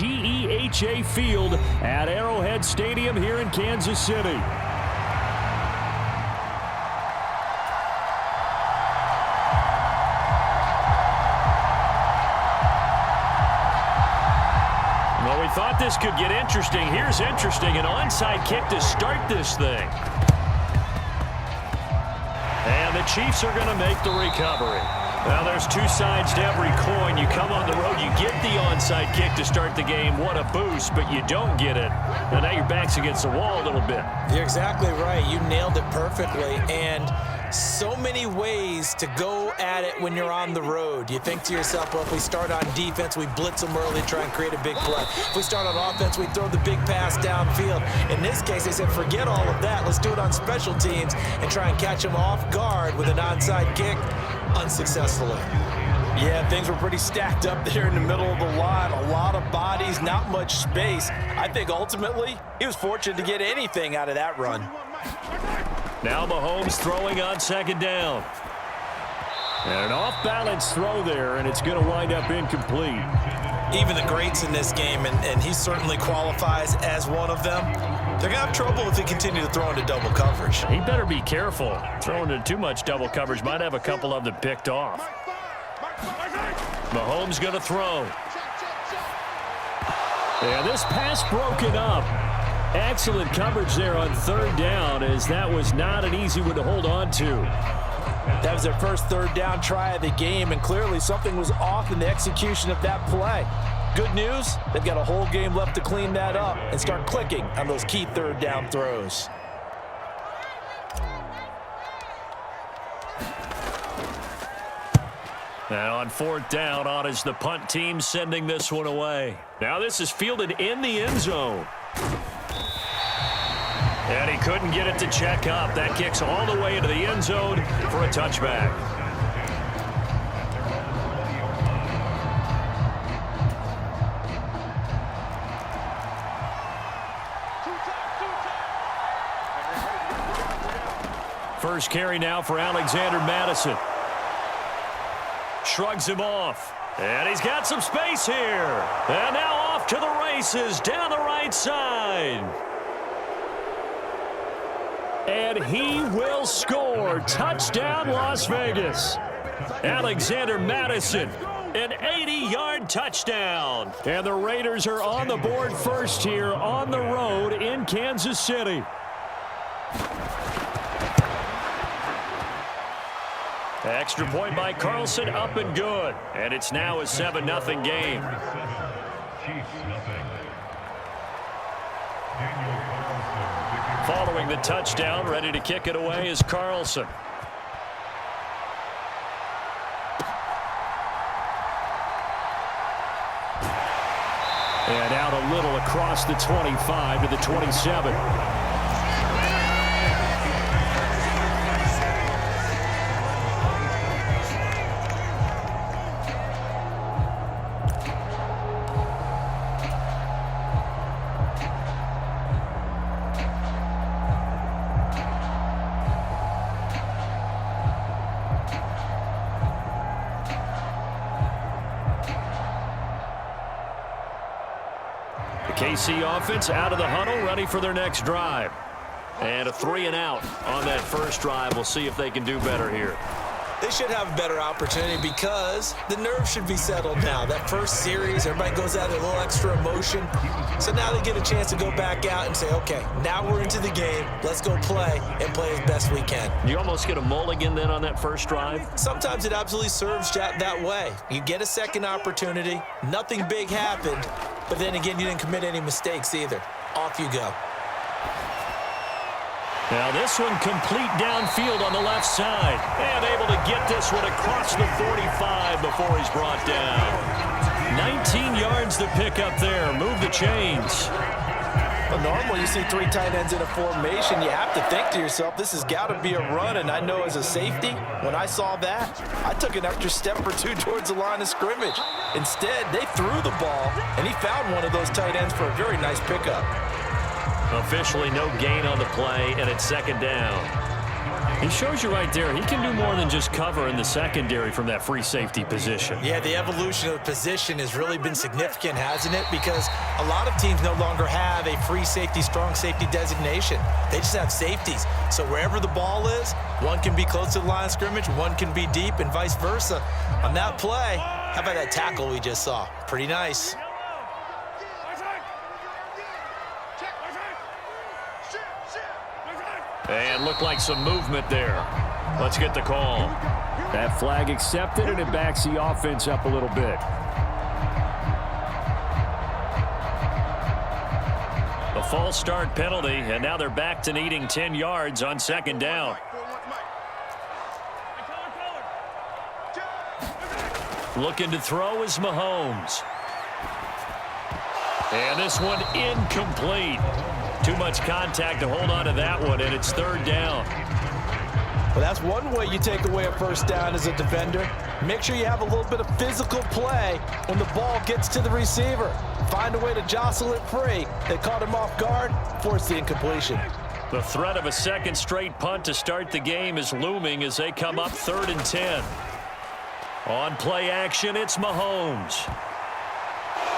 GEHA Field at Arrowhead Stadium here in Kansas City. Well, we thought this could get interesting. Here's interesting, an onside kick to start this thing. And the Chiefs are going to make the recovery. Now, there's two sides to every coin. You come on the road, you get the onside kick to start the game. What a boost, but you don't get it. And now your back's against the wall a little bit. You're exactly right. You nailed it perfectly. And so many ways to go at it when you're on the road. You think to yourself, well, if we start on defense, we blitz them early, try and create a big play. If we start on offense, we throw the big pass downfield. In this case, they said, forget all of that. Let's do it on special teams and try and catch them off guard with an onside kick unsuccessfully. Yeah, things were pretty stacked up there in the middle of the line. A lot of bodies, not much space. I think ultimately he was fortunate to get anything out of that run. Now Mahomes throwing on second down. And an off-balance throw there, and it's going to wind up incomplete. Even the greats in this game, and he certainly qualifies as one of them, they're going to have trouble if they continue to throw into double coverage. He better be careful. Throwing into too much double coverage might have a couple of them picked off. Mahomes going to throw. And this pass broken up. Excellent coverage there on third down, as that was not an easy one to hold on to. That was their first third down try of the game, and clearly something was off in the execution of that play. Good news, they've got a whole game left to clean that up and start clicking on those key third down throws. Now on fourth down, on is the punt team sending this one away. Now this is fielded in the end zone. And he couldn't get it to check up. That kicks all the way into the end zone for a touchback. First carry now for Alexander Madison. Shrugs him off. And he's got some space here. And now off to the races down the right side. And he will score. Touchdown, Las Vegas. Alexander Madison, an 80-yard touchdown. And the Raiders are on the board first here on the road in Kansas City. Extra point by Carlson, up and good. And it's now a 7-0 game. Following the touchdown, ready to kick it away is Carlson. And out a little across the 25 to the 27. KC offense out of the huddle, ready for their next drive. And a 3-and-out on that first drive. We'll see if they can do better here. They should have a better opportunity because the nerves should be settled now. That first series, everybody goes out with a little extra emotion. So now they get a chance to go back out and say, okay, now we're into the game. Let's go play and play as best we can. You almost get a mulligan then on that first drive? Sometimes it absolutely serves that way. You get a second opportunity. Nothing big happened. But then again, you didn't commit any mistakes either. Off you go. Now this one complete downfield on the left side. And able to get this one across the 45 before he's brought down. 19 yards to pick up there. Move the chains. Well, normally you see three tight ends in a formation. You have to think to yourself, this has got to be a run. And I know as a safety, when I saw that, I took an extra step or two towards the line of scrimmage. Instead, they threw the ball, and he found one of those tight ends for a very nice pickup. Officially no gain on the play, and it's second down. He shows you right there, he can do more than just cover in the secondary from that free safety position. Yeah, the evolution of the position has really been significant, hasn't it? Because a lot of teams no longer have a free safety, strong safety designation. They just have safeties. So wherever the ball is, one can be close to the line of scrimmage, one can be deep, and vice versa. On that play, how about that tackle we just saw? Pretty nice. And looked like some movement there. Let's get the call. That flag accepted, and it backs the offense up a little bit. A false start penalty, and now they're back to needing 10 yards on second down. Looking to throw is Mahomes. And this one incomplete. Too much contact to hold on to that one, and it's third down. Well, that's one way you take away a first down as a defender. Make sure you have a little bit of physical play when the ball gets to the receiver. Find a way to jostle it free. They caught him off guard, forced the incompletion. The threat of a second straight punt to start the game is looming as they come up 3rd and 10. On play action, it's Mahomes.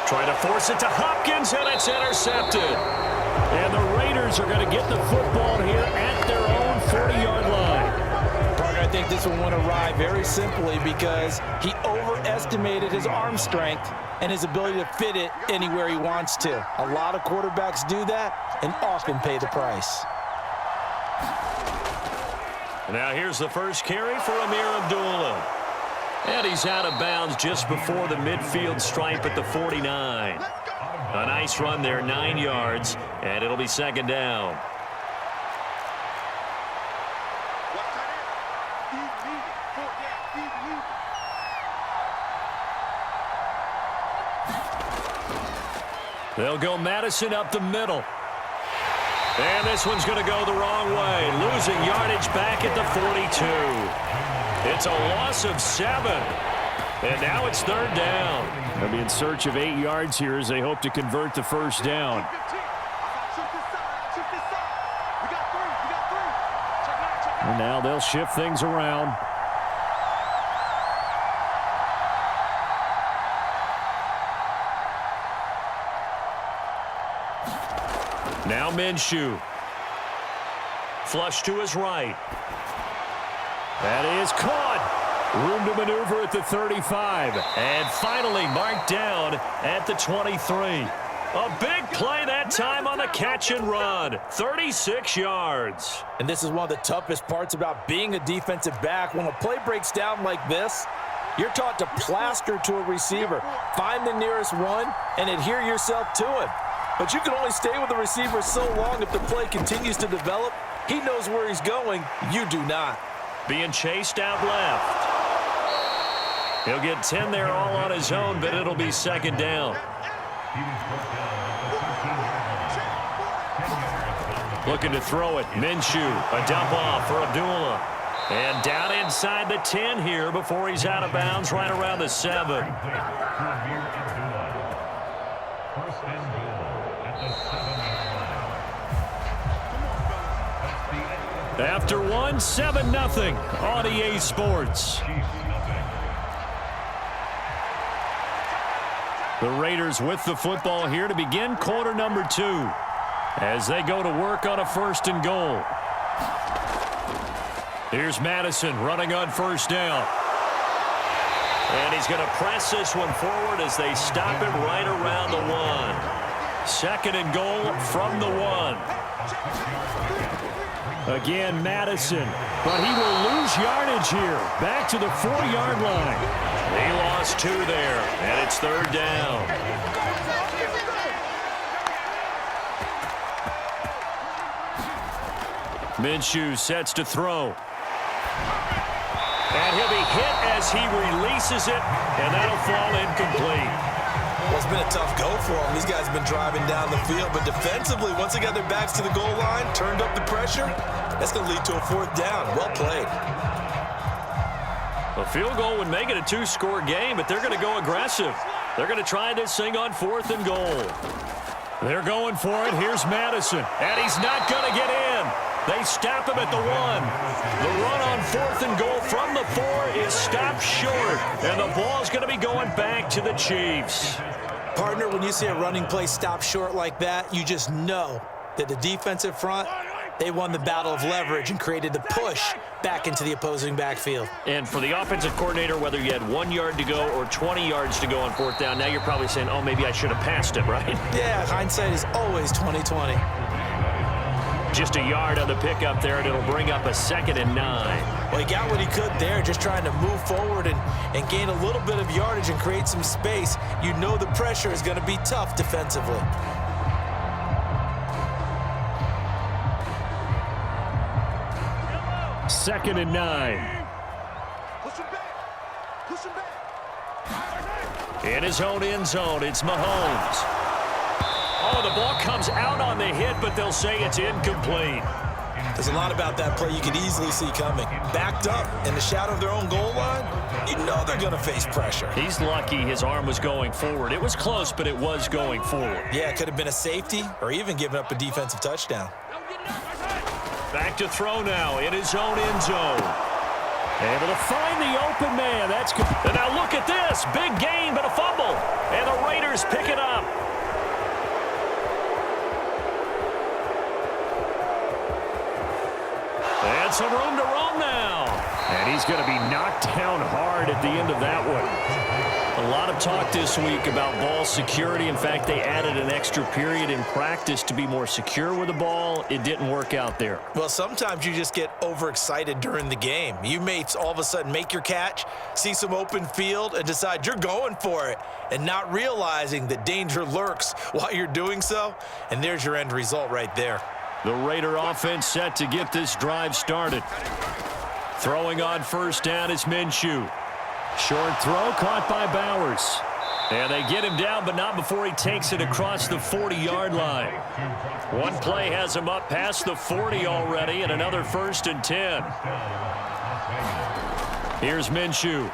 Trying to force it to Hopkins, and it's intercepted. And the Raiders are going to get the football here at their own 40-yard line. Parker, I think this one went awry very simply because he overestimated his arm strength and his ability to fit it anywhere he wants to. A lot of quarterbacks do that and often pay the price. Now here's the first carry for Amir Abdullah. And he's out of bounds just before the midfield stripe at the 49. A nice run there, 9 yards, and it'll be second down. They'll go Madison up the middle. And this one's going to go the wrong way, losing yardage back at the 42. It's a loss of 7. And now it's third down. They'll be in search of 8 yards here as they hope to convert the first down. And now they'll shift things around. Now Minshew. Flush to his right. That is caught. Room to maneuver at the 35. And finally marked down at the 23. A big play that time on the catch and run. 36 yards. And this is one of the toughest parts about being a defensive back. When a play breaks down like this, you're taught to plaster to a receiver. Find the nearest one and adhere yourself to him. But you can only stay with the receiver so long if the play continues to develop. He knows where he's going. You do not. Being chased out left. He'll get 10 there all on his own, but it'll be second down. Looking to throw it. Minshew, a dump off for Abdullah. And down inside the 10 here before he's out of bounds right around the 7. After one, 7-0 on EA Sports. The Raiders with the football here to begin quarter number 2 as they go to work on a 1st and goal. Here's Madison running on first down. And he's going to press this one forward as they stop it right around the 1. 2nd and goal from the 1. Again, Madison, but he will lose yardage here. Back to the 4-yard line. He lost 2 there, and it's third down. Minshew sets to throw. And he'll be hit as he releases it, and that'll fall incomplete. Well, it's been a tough go for them. These guys have been driving down the field, but defensively, once they got their backs to the goal line, turned up the pressure, that's going to lead to a 4th down. Well played. A field goal would make it a 2-score game, but they're going to go aggressive. They're going to try this thing on 4th and goal. They're going for it. Here's Madison, and he's not going to get in. They stop him at the 1. The run on 4th and goal from the 4 is stopped short, and the ball's going to be going back to the Chiefs. Partner, when you see a running play stop short like that, you just know that the defensive front, they won the battle of leverage and created the push back into the opposing backfield. And for the offensive coordinator, whether you had 1 yard to go or 20 yards to go on 4th down, now you're probably saying, oh, maybe I should have passed it, right? Yeah, hindsight is always 20/20. Just a yard on the pickup there, and it'll bring up a 2nd and 9. Well, he got what he could there, just trying to move forward and gain a little bit of yardage and create some space. You know the pressure is going to be tough defensively. Second and 9. In his own end zone, it's Mahomes. Oh, the ball comes out on the hit, but they'll say it's incomplete. There's a lot about that play you could easily see coming. Backed up in the shadow of their own goal line, you know they're going to face pressure. He's lucky his arm was going forward. It was close, but it was going forward. Yeah, it could have been a safety or even given up a defensive touchdown. Back to throw now in his own end zone. Able to find the open man. That's good. And now look at this. Big gain, but a fumble. And the Raiders pick it up. And some room to roam now. And he's going to be knocked down hard at the end of that one. A lot of talk this week about ball security. In fact, they added an extra period in practice to be more secure with the ball. It didn't work out there. Well, sometimes you just get overexcited during the game. You may all of a sudden make your catch, see some open field, and decide you're going for it, and not realizing that danger lurks while you're doing so. And there's your end result right there. The Raider offense set to get this drive started. Throwing on 1st down is Minshew. Short throw caught by Bowers. And they get him down, but not before he takes it across the 40-yard line. One play has him up past the 40 already, and another 1st and 10. Here's Minshew.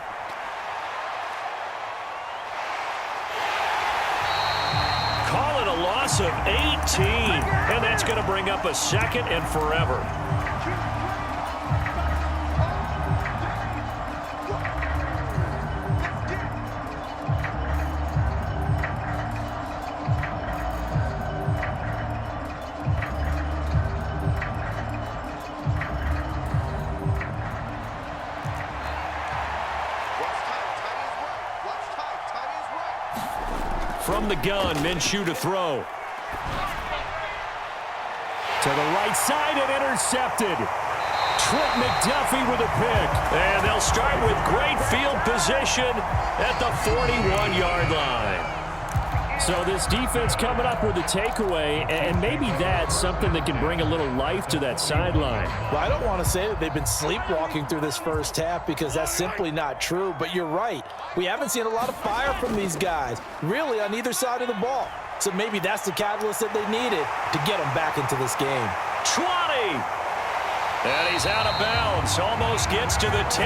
Call it a loss of 18, and that's going to bring up a 2nd and forever. From the gun, Minshew to throw. To the right side and intercepted. Trent McDuffie with a pick. And they'll start with great field position at the 41-yard line. So this defense coming up with a takeaway, and maybe that's something that can bring a little life to that sideline. Well, I don't want to say that they've been sleepwalking through this first half because that's simply not true, but you're right. We haven't seen a lot of fire from these guys, really on either side of the ball. So maybe that's the catalyst that they needed to get them back into this game. 20! And he's out of bounds. Almost gets to the 10.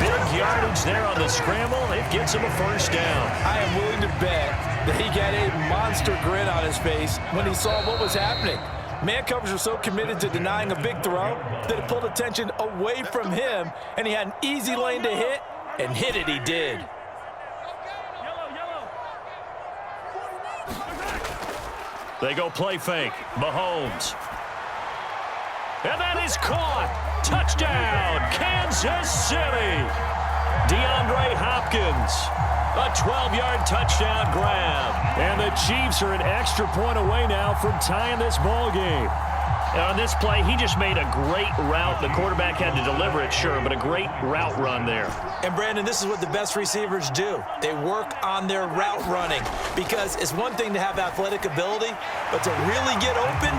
Big yardage there on the scramble. It gets him a 1st down. I am willing to bet that he got a monster grin on his face when he saw what was happening. Man coverage was so committed to denying a big throw that it pulled attention away from him, and he had an easy lane to hit, and hit it he did. They go play fake. Mahomes. And that is caught. Touchdown, Kansas City. DeAndre Hopkins. A 12-yard touchdown grab. And the Chiefs are an extra point away now from tying this ball game. On this play, he just made a great route. The quarterback had to deliver it, sure, but a great route run there. And, Brandon, this is what the best receivers do. They work on their route running because it's one thing to have athletic ability, but to really get open,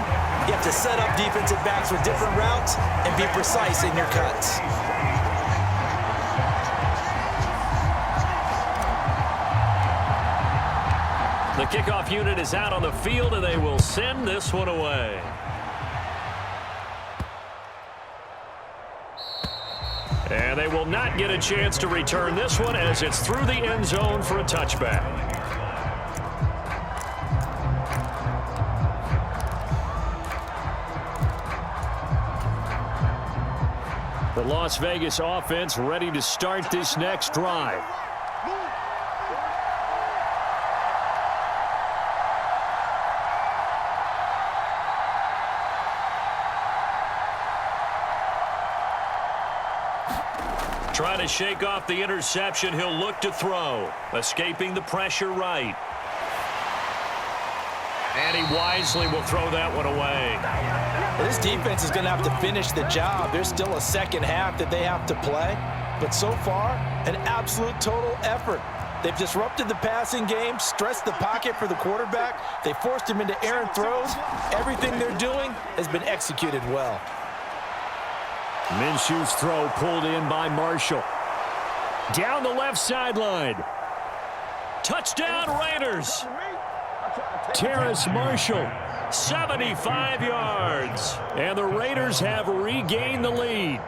you have to set up defensive backs with different routes and be precise in your cuts. The kickoff unit is out on the field, and they will send this one away. And they will not get a chance to return this one as it's through the end zone for a touchback. The Las Vegas offense ready to start this next drive. Trying to shake off the interception, he'll look to throw. Escaping the pressure right. And he wisely will throw that one away. This defense is going to have to finish the job. There's still a second half that they have to play. But so far, an absolute total effort. They've disrupted the passing game, stressed the pocket for the quarterback. They forced him into errant throws. Everything they're doing has been executed well. Minshew's throw pulled in by Marshall. Down the left sideline. Touchdown Raiders. Terrace Marshall, 75 yards. And the Raiders have regained the lead.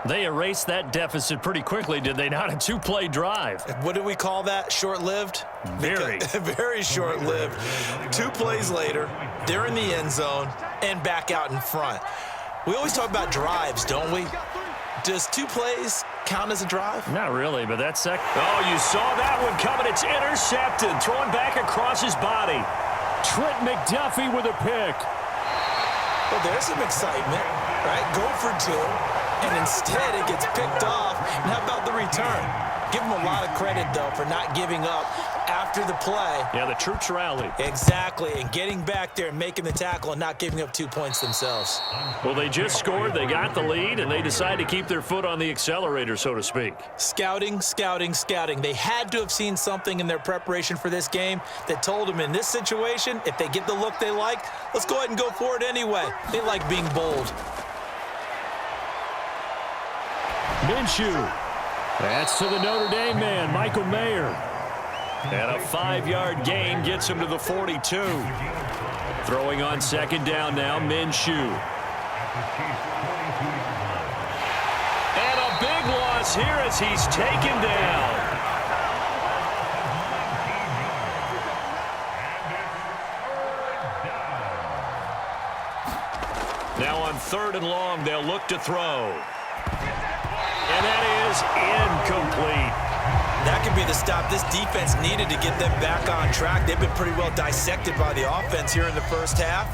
They erased that deficit pretty quickly, did they not? A two-play drive. What do we call that? Short-lived? Very. Very short-lived. 2 plays later, they're in the end zone and back out in front. We always talk about drives, don't we? Does 2 plays count as a drive? Not really, but that's second. Oh, you saw that one coming. It's intercepted. Thrown back across his body. Trent McDuffie with a pick. Well, there's some excitement, right? Go for 2. And instead it gets picked off. And how about the return? Give him a lot of credit, though, for not giving up after the play. Yeah, the troops rallied. Exactly, and getting back there and making the tackle and not giving up 2 points themselves. Well, they just scored, they got the lead, and they decided to keep their foot on the accelerator, so to speak. Scouting, scouting, scouting. They had to have seen something in their preparation for this game that told them in this situation, if they get the look they like, let's go ahead and go for it anyway. They like being bold. Minshew. That's to the Notre Dame man, Michael Mayer. And a 5-yard gain gets him to the 42. Throwing on second down now, Minshew. And a big loss here as he's taken down. Now on 3rd and long, they'll look to throw. And that is incomplete. That could be the stop this defense needed to get them back on track. They've been pretty well dissected by the offense here in the first half.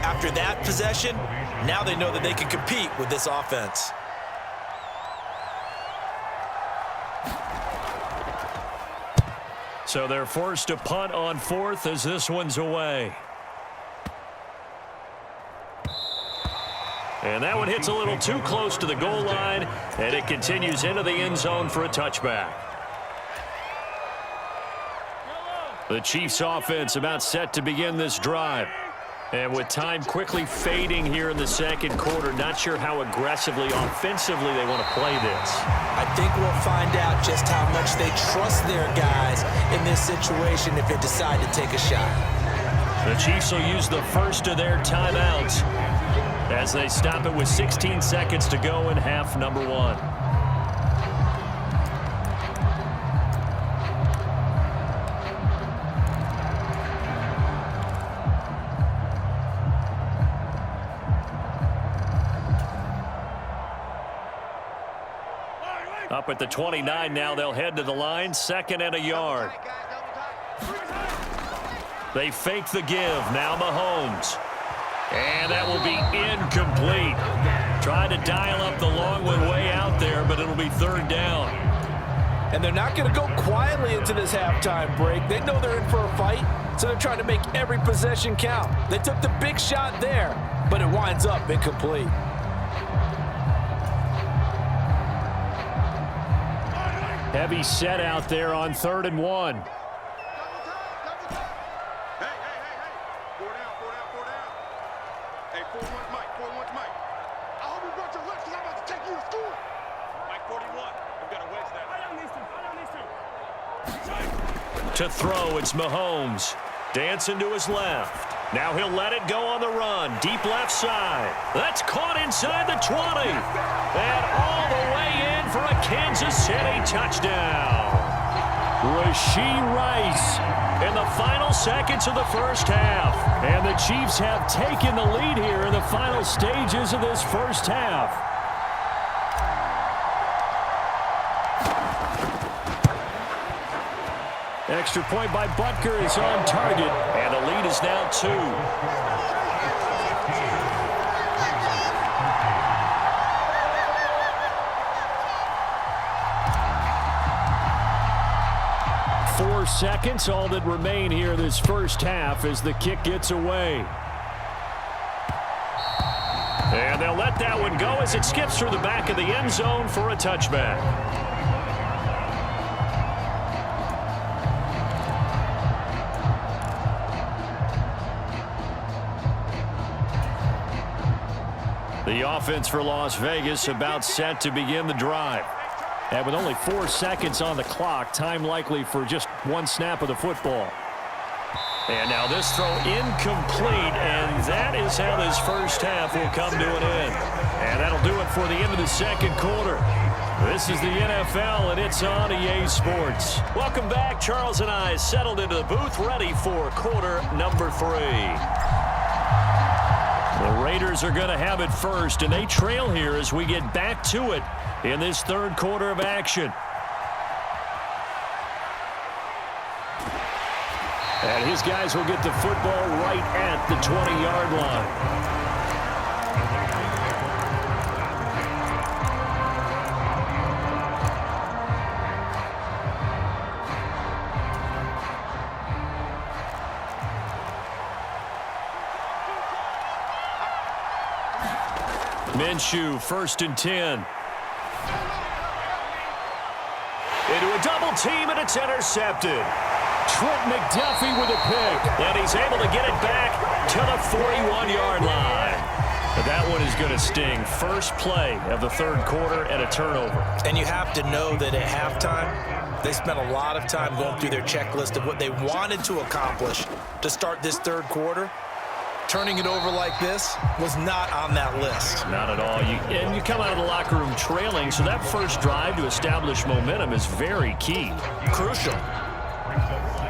After that possession, now they know that they can compete with this offense. So they're forced to punt on 4th as this one's away. And that one hits a little too close to the goal line, and it continues into the end zone for a touchback. The Chiefs offense about set to begin this drive. And with time quickly fading here in the second quarter, not sure how aggressively, offensively they want to play this. I think we'll find out just how much they trust their guys in this situation if they decide to take a shot. The Chiefs will use the first of their timeouts as they stop it with 16 seconds to go in half number 1. Up at the 29 now, they'll head to the line, 2nd and a yard. They fake the give, now Mahomes. And that will be incomplete. Tried to dial up the long one way out there, but it'll be 3rd down. And they're not going to go quietly into this halftime break. They know they're in for a fight, so they're trying to make every possession count. They took the big shot there, but it winds up incomplete. Heavy set out there on 3rd and 1. To throw, it's Mahomes. Dancing to his left. Now he'll let it go on the run. Deep left side. That's caught inside the 20. And all the way in for a Kansas City touchdown. Rashee Rice. And the final seconds of the first half. And the Chiefs have taken the lead here in the final stages of this first half. Extra point by Butker is on target, and the lead is now 2. Seconds, all that remain here this first half as the kick gets away. And they'll let that one go as it skips through the back of the end zone for a touchback. The offense for Las Vegas about set to begin the drive. And with only 4 seconds on the clock, time likely for just one snap of the football. And now this throw incomplete, and that is how this first half will come to an end. And that'll do it for the end of the second quarter. This is the NFL, and it's on EA Sports. Welcome back. Charles and I settled into the booth, ready for quarter number 3. The Raiders are going to have it first, and they trail here as we get back to it in this third quarter of action. And his guys will get the football right at the 20-yard line. Minshew, 1st and 10. Into a double team, and it's intercepted. Trent McDuffie with a pick, and he's able to get it back to the 41-yard line. But that one is going to sting. First play of the third quarter and a turnover. And you have to know that at halftime, they spent a lot of time going through their checklist of what they wanted to accomplish to start this third quarter. Turning it over like this was not on that list. Not at all. And you come out of the locker room trailing, so that first drive to establish momentum is very key. Crucial.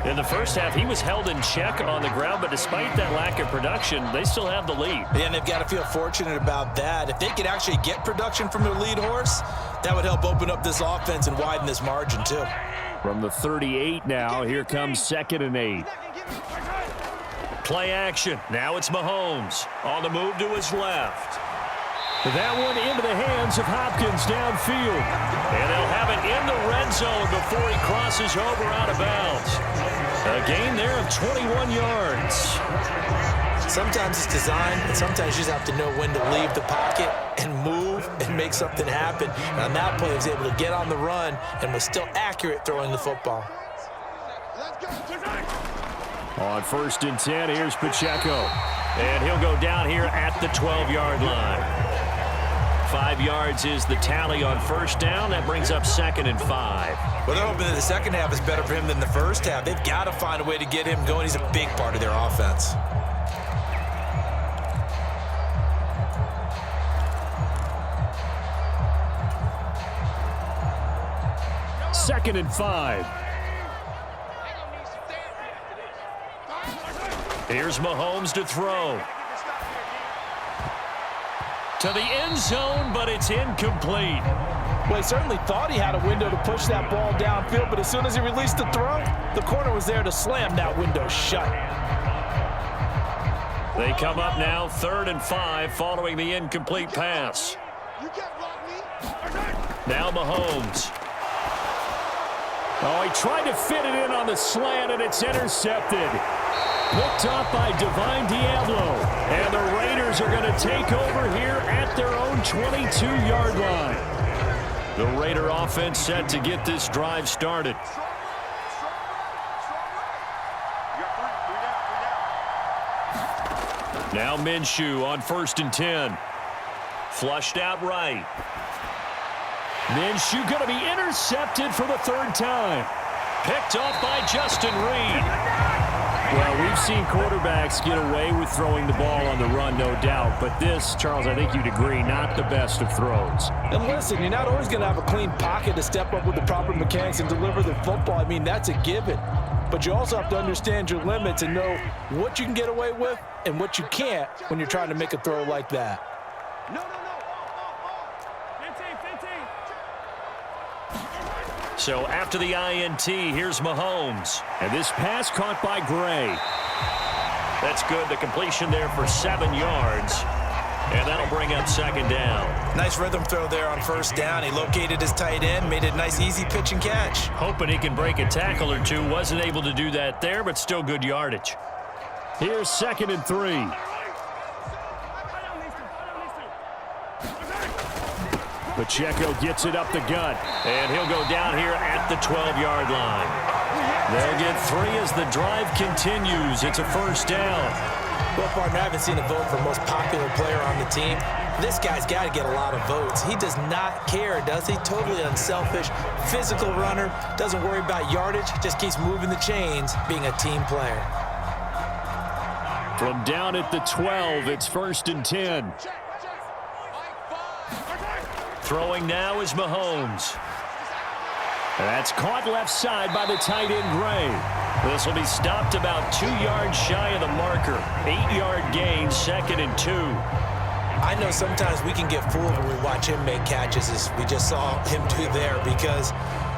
In the first half, he was held in check on the ground, but despite that lack of production, they still have the lead. Yeah, and they've got to feel fortunate about that. If they could actually get production from their lead horse, that would help open up this offense and widen this margin, too. From the 38 now, here comes 2nd and 8. Play action. Now it's Mahomes on the move to his left. That one into the hands of Hopkins downfield. And they'll have it in the red zone before he crosses over out of bounds. A gain there of 21 yards. Sometimes it's design, and sometimes you just have to know when to leave the pocket and move and make something happen. And on that play, he was able to get on the run and was still accurate throwing the football. On 1st and 10, here's Pacheco. And he'll go down here at the 12-yard line. 5 yards is the tally on first down. That brings up 2nd and 5. Well, they're hoping that the second half is better for him than the first half. They've got to find a way to get him going. He's a big part of their offense. Second and 5. Here's Mahomes to throw. To the end zone, but it's incomplete. Well, he certainly thought he had a window to push that ball downfield, but as soon as he released the throw, the corner was there to slam that window shut. They come up now 3rd and 5 following the incomplete pass. Now Mahomes. Oh, he tried to fit it in on the slant, and it's intercepted. Picked off by Divine Diablo. And the Raiders are going to take over here at their own 22-yard line. The Raider offense set to get this drive started. Now Minshew on 1st and 10. Flushed out right. Minshew going to be intercepted for the 3rd time. Picked off by Justin Reed. Well, we've seen quarterbacks get away with throwing the ball on the run, no doubt. But this, Charles, I think you'd agree, not the best of throws. And listen, you're not always going to have a clean pocket to step up with the proper mechanics and deliver the football. I mean, that's a given. but you also have to understand your limits and know what you can get away with and what you can't when you're trying to make a throw like that. So after the INT, here's Mahomes. And this pass caught by Gray. That's good. The completion there for 7 yards. And that'll bring up second down. Nice rhythm throw there on first down. He located his tight end, made it a nice, easy pitch and catch. Hoping he can break a tackle or two. Wasn't able to do that there, but still good yardage. Here's 2nd and 3. Pacheco gets it up the gut, and he'll go down here at the 12-yard line. They'll get 3 as the drive continues. It's a first down. Well, partner, I haven't seen a vote for most popular player on the team. This guy's got to get a lot of votes. He does not care, does he? Totally unselfish, physical runner, doesn't worry about yardage, just keeps moving the chains, being a team player. From down at the 12, it's 1st and 10. Throwing now is Mahomes. That's caught left side by the tight end, Gray. This will be stopped about 2 yards shy of the marker. 8-yard gain, 2nd and 2. I know sometimes we can get fooled when we watch him make catches, as we just saw him do there, because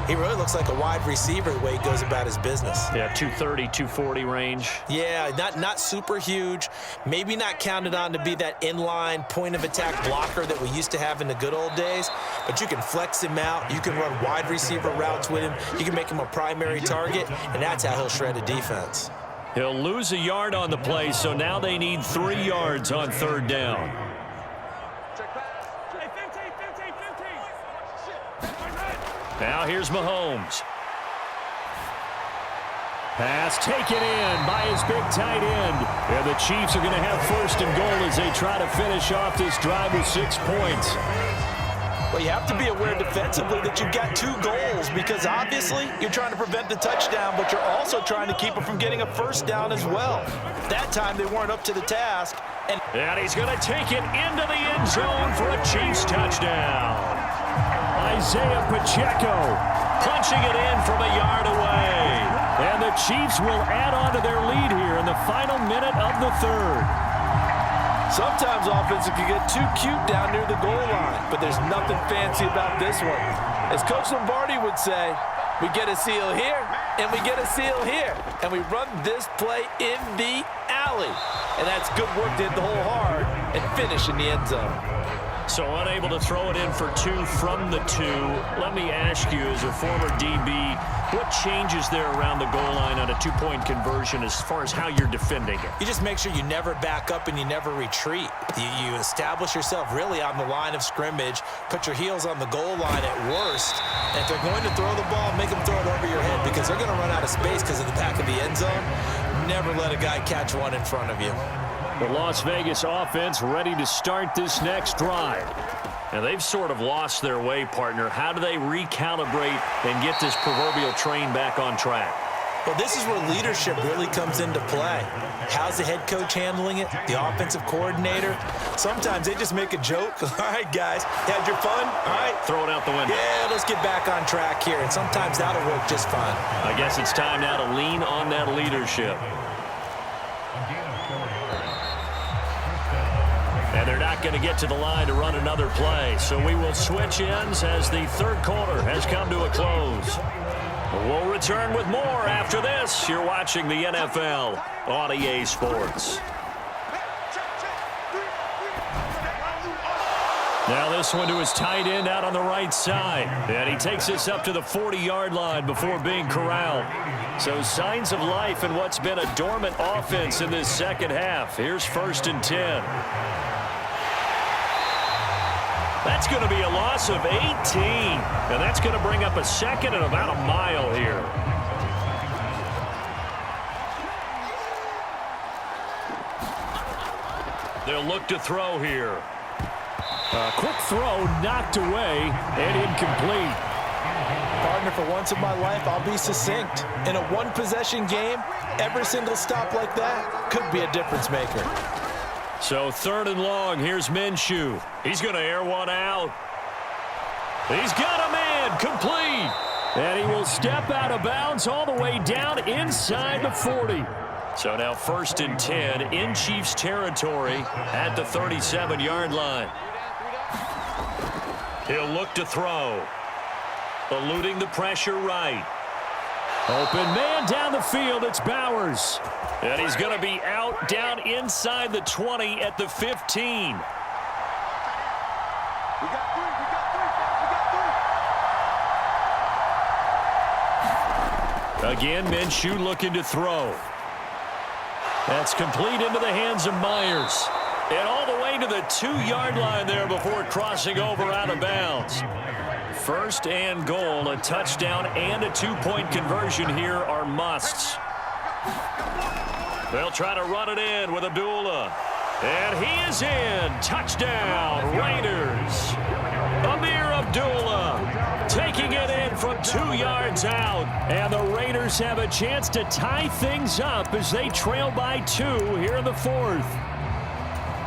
he really looks like a wide receiver the way he goes about his business. Yeah, 230, 240 range. Yeah, not super huge. Maybe not counted on to be that inline point-of-attack blocker that we used to have in the good old days, but you can flex him out. You can run wide receiver routes with him. You can make him a primary target, and that's how he'll shred a defense. He'll lose a yard on the play, so now they need 3 yards on 3rd down. Now here's Mahomes. Pass taken in by his big tight end. And the Chiefs are going to have 1st and goal as they try to finish off this drive with 6 points. Well, you have to be aware defensively that you've got 2 goals, because obviously you're trying to prevent the touchdown, but you're also trying to keep it from getting a 1st down as well. That time they weren't up to the task. And he's going to take it into the end zone for a Chiefs touchdown. Isaiah Pacheco punching it in from a yard away. And the Chiefs will add on to their lead here in the final minute of the 3rd. Sometimes offenses can get too cute down near the goal line, but there's nothing fancy about this one. As Coach Lombardi would say, we get a seal here, and we get a seal here, and we run this play in the alley. And that's good work to hit the hole hard and finish in the end zone. So unable to throw it in for 2 from the 2. Let me ask you, as a former DB, what changes there around the goal line on a 2-point conversion as far as how you're defending it? You just make sure you never back up and you never retreat. You establish yourself really on the line of scrimmage, put your heels on the goal line at worst, and if they're going to throw the ball, make them throw it over your head, because they're going to run out of space because of the back of the end zone. Never let a guy catch one in front of you. The Las Vegas offense ready to start this next drive. And they've sort of lost their way, partner. How do they recalibrate and get this proverbial train back on track? Well, this is where leadership really comes into play. How's the head coach handling it? The offensive coordinator? Sometimes they just make a joke. All right, guys, had your fun? All right. Throw it out the window. Yeah, let's get back on track here. And sometimes that'll work just fine. I guess it's time now to lean on that leadership. And they're not going to get to the line to run another play. So we will switch ends as the 3rd quarter has come to a close. We'll return with more after this. You're watching the NFL on EA Sports. Now this one to his tight end out on the right side. And he takes this up to the 40-yard line before being corralled. So signs of life in what's been a dormant offense in this second half. Here's 1st and 10. That's going to be a loss of 18. And that's going to bring up a 2nd and about a mile here. They'll look to throw here. A quick throw knocked away and incomplete. Partner, for once in my life, I'll be succinct. In a one-possession game, every single stop like that could be a difference maker. So 3rd and long, here's Minshew. He's going to air one out. He's got a man, complete. And he will step out of bounds all the way down inside the 40. So now 1st and 10 in Chiefs territory at the 37-yard line. He'll look to throw. Eluding the pressure right. Open man down the field. It's Bowers. And he's going to be out down inside the 20 at the 15. Again, Minshew looking to throw. That's complete into the hands of Myers. And all the way to the 2-yard line there before crossing over out of bounds. 1st and goal, a touchdown and a 2-point conversion here are musts. They'll try to run it in with Abdullah. And he is in. Touchdown, Raiders. Amir Abdullah taking it in from 2 yards out. And the Raiders have a chance to tie things up as they trail by 2 here in the 4th.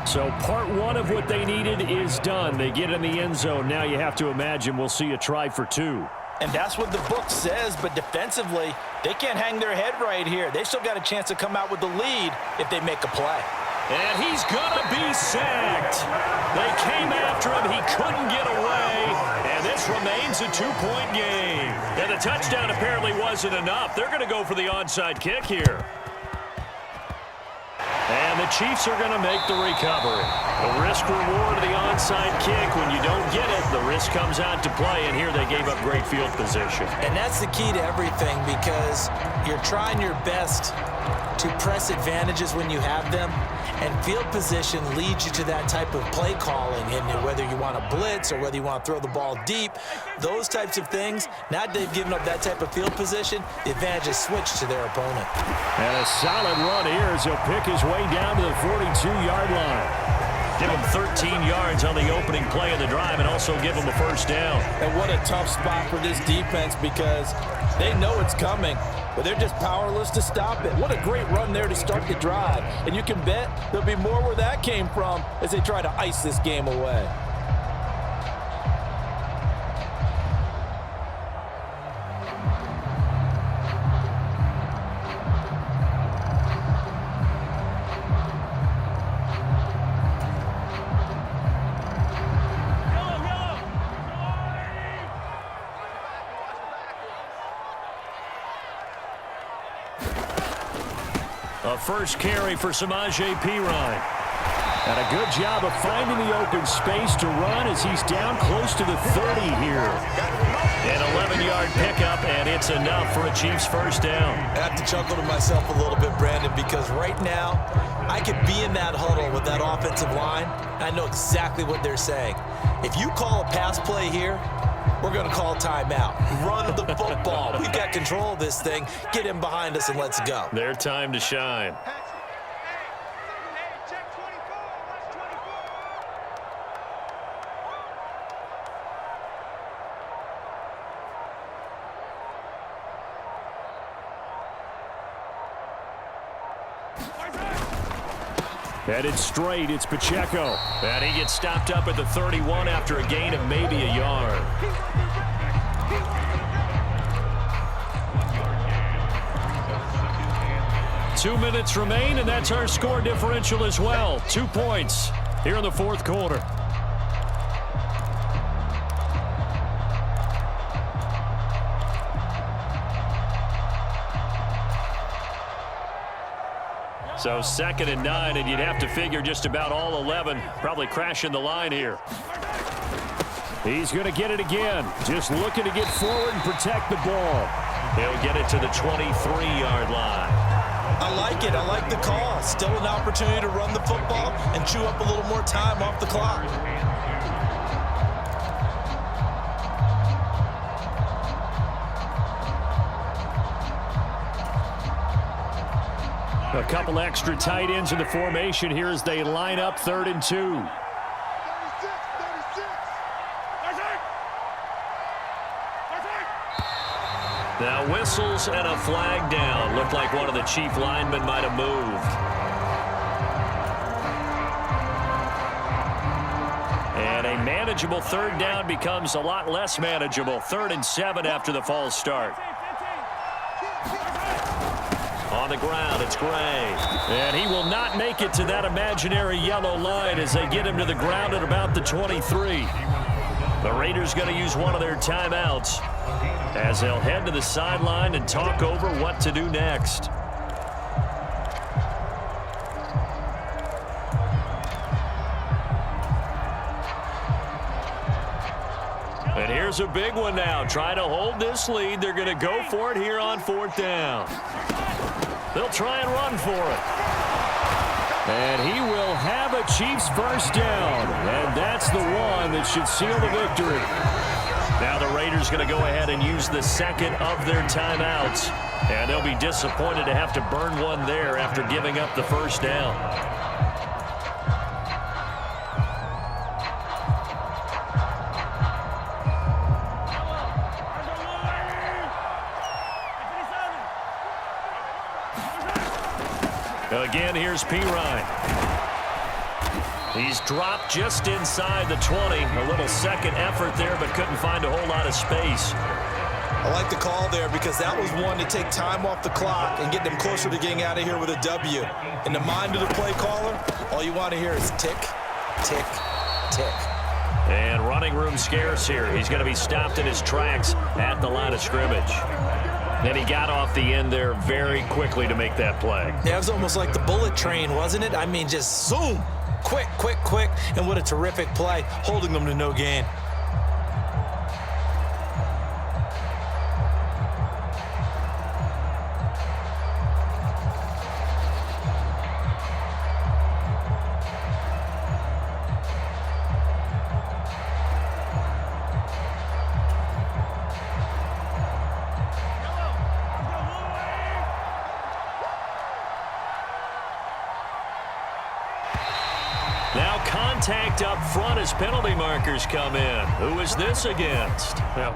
So part 1 of what they needed is done. They get in the end zone. Now you have to imagine we'll see a try for 2. And that's what the book says, but defensively, they can't hang their head right here. They still got a chance to come out with the lead if they make a play. And he's going to be sacked. They came after him. He couldn't get away. And this remains a 2-point game. And the touchdown apparently wasn't enough. They're going to go for the onside kick here. And the Chiefs are going to make the recovery. The risk-reward of the onside kick, when you don't get it, the risk comes out to play, and here they gave up great field position. And that's the key to everything, because you're trying your best to press advantages when you have them, and field position leads you to that type of play calling. And whether you want to blitz or whether you want to throw the ball deep, those types of things, now that they've given up that type of field position, the advantage is switched to their opponent. And a solid run here as he'll pick his way down to the 42-yard line. Give him 13 yards on the opening play of the drive and also give him a 1st down. And what a tough spot for this defense, because they know it's coming, but they're just powerless to stop it. What a great run there to start the drive. And you can bet there'll be more where that came from as they try to ice this game away. A 1st carry for Samaje Perine. And a good job of finding the open space to run as he's down close to the 30 here. An 11-yard pickup, and it's enough for a Chiefs 1st down. I have to chuckle to myself a little bit, Brandon, because right now I could be in that huddle with that offensive line. I know exactly what they're saying. If you call a pass play here, we're going to call timeout. Run the football. We've got control of this thing. Get him behind us and let's go. Their time to shine. Headed straight, it's Pacheco. And he gets stopped up at the 31 after a gain of maybe a yard. Two minutes remain, and that's our score differential as well. 2 points here in the 4th quarter. So 2nd and 9, and you'd have to figure just about all 11 probably crashing the line here. He's going to get it again. Just looking to get forward and protect the ball. He'll get it to the 23-yard line. I like it. I like the call. Still an opportunity to run the football and chew up a little more time off the clock. A couple extra tight ends in the formation here as they line up 3rd and 2. Now whistles and a flag down. Looked like one of the Chief linemen might have moved. And a manageable third down becomes a lot less manageable. 3rd and 7 after the false start. On the ground, it's Gray. And he will not make it to that imaginary yellow line as they get him to the ground at about the 23. The Raiders going to use one of their timeouts as they'll head to the sideline and talk over what to do next. And here's a big one now. Trying to hold this lead. They're going to go for it here on 4th down. They'll try and run for it. And he will have a Chiefs first down. And that's the one that should seal the victory. Now the Raiders going to go ahead and use the second of their timeouts. And they'll be disappointed to have to burn one there after giving up the first down. Again, here's Pirine. He's dropped just inside the 20. A little second effort there, but couldn't find a whole lot of space. I like the call there because that was one to take time off the clock and get them closer to getting out of here with a W. In the mind of the play caller, all you want to hear is tick, tick, tick. And running room scarce here. He's going to be stopped in his tracks at the line of scrimmage. And he got off the end there very quickly to make that play. Yeah, it was almost like the bullet train, wasn't it? I mean, just zoom. Quick, quick, quick. And what a terrific play, holding them to no gain. Now contact up front as penalty markers come in. Who is this against? Well,